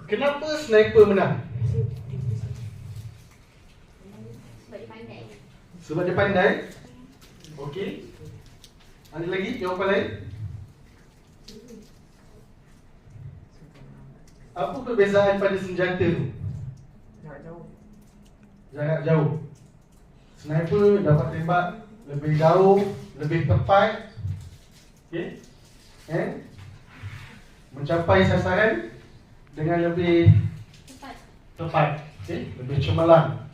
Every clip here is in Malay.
Kenapa sniper menang? Sebab dia pandai. Sebab dia pandai. Okey. Ada lagi jawapan lain? Apa perbezaan pada senjata tu? Jarak jauh. Sniper dapat tembak lebih jauh, lebih tepat. Okey. Mencapai sasaran dengan lebih tepat. Okey, lebih cemerlang.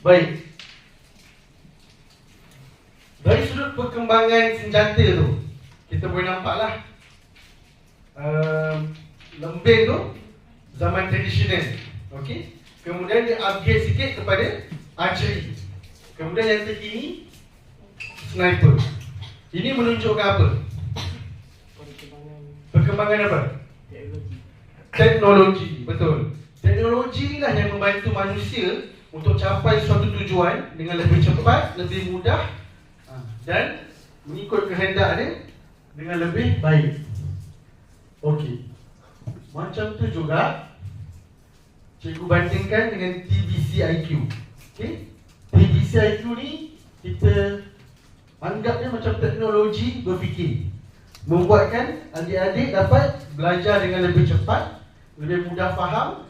Baik. Dari sudut perkembangan senjata tu, kita boleh nampaklah lembing tu zaman tradisional. Okey. Kemudian dia upgrade sikit kepada archery. Kemudian yang terkini sniper. Ini menunjukkan apa? Perkembangan apa? Teknologi. Betul. Teknologi inilah yang membantu manusia untuk capai suatu tujuan dengan lebih cepat, lebih mudah dan mengikut kehendak dia dengan lebih baik. Okey. Macam tu juga cikgu bandingkan dengan TBC-IQ. Okey. TBC-IQ ni kita anggap dia macam teknologi berfikir, membuatkan adik-adik dapat belajar dengan lebih cepat, lebih mudah faham